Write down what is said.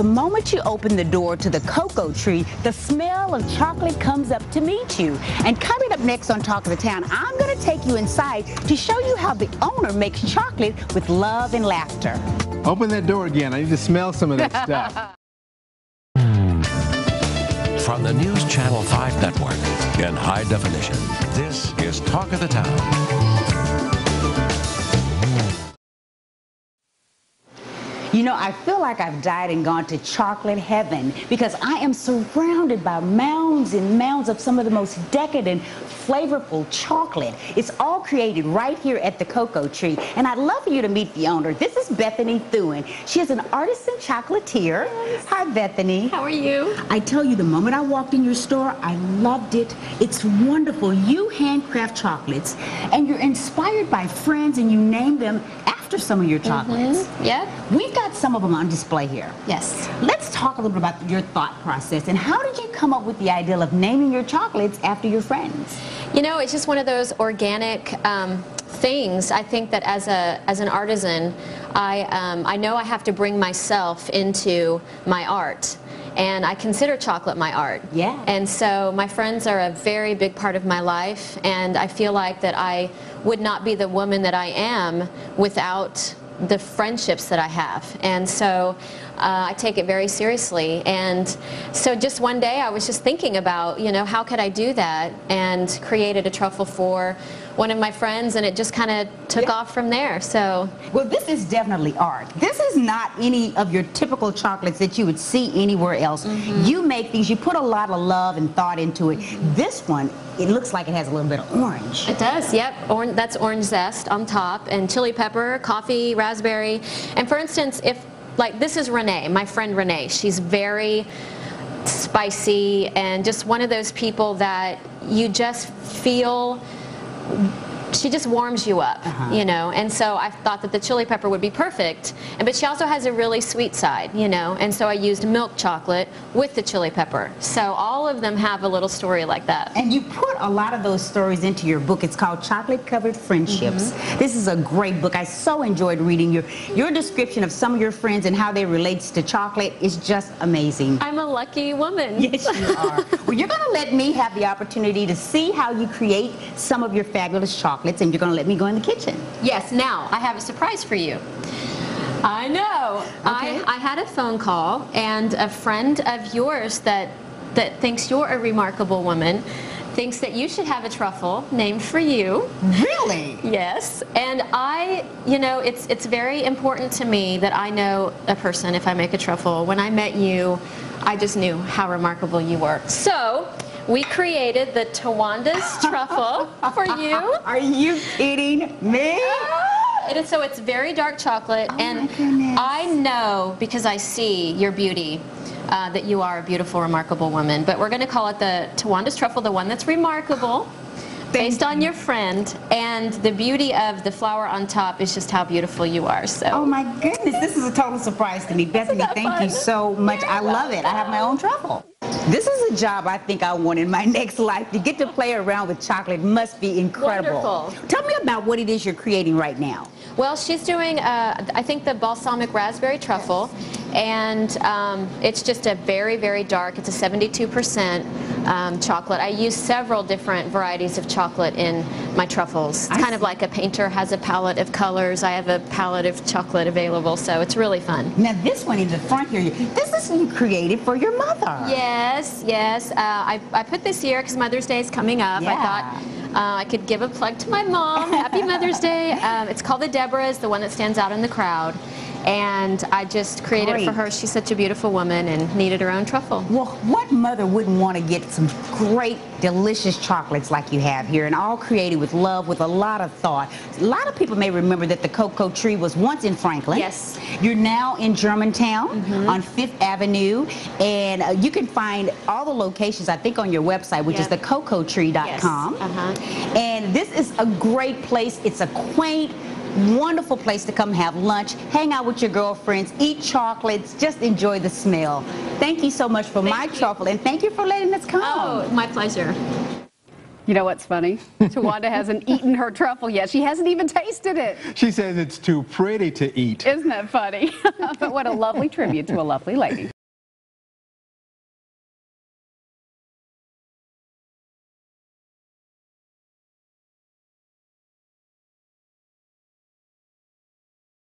The moment you open the door to the cocoa tree, the smell of chocolate comes up to meet you. And coming up next on Talk of the Town, I'm going to take you inside to show you how the owner makes chocolate with love and laughter. Open that door again. I need to smell some of that stuff. From the News Channel 5 network in high definition, this is Talk of the Town. You know, I feel like I've died and gone to chocolate heaven because I am surrounded by mounds and mounds of some of the most decadent, flavorful chocolate. It's all created right here at the cocoa tree. And I'd love for you to meet the owner. This is Bethany Thouin. She is an artisan chocolatier. Yes. Hi, Bethany. How are you? I tell you, the moment I walked in your store, I loved it. It's wonderful. You handcraft chocolates, and you're inspired by friends, and you name them after some of your chocolates. Yeah. We've got some of them on display here. Yes. Let's talk a little bit about your thought process and how did you come up with the idea of naming your chocolates after your friends? You know, it's just one of those organic things. I think that as an artisan, I know I have to bring myself into my art. And I consider chocolate my art. Yeah. And so my friends are a very big part of my life, and I feel like that I would not be the woman that I am without the friendships that I have. And so I take it very seriously. And so just one day I was just thinking about, you know, how could I do that, and created a truffle for one of my friends, and it just kind of took off from there. So, well, this is definitely art. This is not any of your typical chocolates that you would see anywhere else. You make these, you put a lot of love and thought into it. This one, it looks like it has a little bit of orange. It does, yep. That's orange zest on top, and chili pepper, coffee, raspberry. And for instance, if, like, this is Renee, my friend Renee. She's very spicy and just one of those people that you just feel, she just warms you up, you know, and so I thought that the chili pepper would be perfect, but she also has a really sweet side, you know, and so I used milk chocolate with the chili pepper. So all of them have a little story like that. And you put a lot of those stories into your book. It's called Chocolate Covered Friendships. This is a great book. I so enjoyed reading your description of some of your friends and how they relate to chocolate is just amazing. I'm a lucky woman. Yes, you are. Well, you're going to let me have the opportunity to see how you create some of your fabulous chocolates, and you're going to let me go in the kitchen. Yes, now I have a surprise for you. I know. Okay. I had a phone call, and a friend of yours that thinks you're a remarkable woman thinks that you should have a truffle named for you. Really? Yes. And you know, it's very important to me that I know a person if I make a truffle. When I met you, I just knew how remarkable you were. So we created the Tawanda's truffle for you. Are you kidding me? So it's very dark chocolate, and I know, because I see your beauty, that you are a beautiful, remarkable woman. But we're going to call it the Tawanda's truffle, the one that's remarkable, based on your friend, and the beauty of the flower on top is just how beautiful you are. So. Oh my goodness, this is a total surprise to me. Bethany, thank you so much. I love it. I have my own truffle. This is a job I think I want in my next life. To get to play around with chocolate must be incredible. Wonderful. Tell me about what it is you're creating right now. Well, she's doing, I think, the balsamic raspberry truffle, and it's just a very, very dark, it's a 72% chocolate. I use several different varieties of chocolate in my truffles. It's kind of like a painter has a palette of colors. I have a palette of chocolate available, so it's really fun. Now this one in the front here, this is you created for your mother. Yes, yes. I put this here because Mother's Day is coming up. Yeah. I thought I could give a plug to my mom. Happy Mother's Day. It's called the Deborah's, the one that stands out in the crowd. And I just created it for her. She's such a beautiful woman and needed her own truffle. Well, what mother wouldn't want to get some great, delicious chocolates like you have here, and all created with love, with a lot of thought. A lot of people may remember that the cocoa tree was once in Franklin. Yes. You're now in Germantown on 5th Avenue, and you can find all the locations, I think, on your website, which is thecocotree.com. Yes. And this is a great place. It's a quaint, wonderful place to come have lunch, hang out with your girlfriends, eat chocolates, just enjoy the smell. Thank you so much for my truffle, and thank you for letting us come. Oh, my pleasure. You know what's funny? Tawanda hasn't eaten her truffle yet. She hasn't even tasted it. She says it's too pretty to eat. Isn't that funny? But what a lovely tribute to a lovely lady.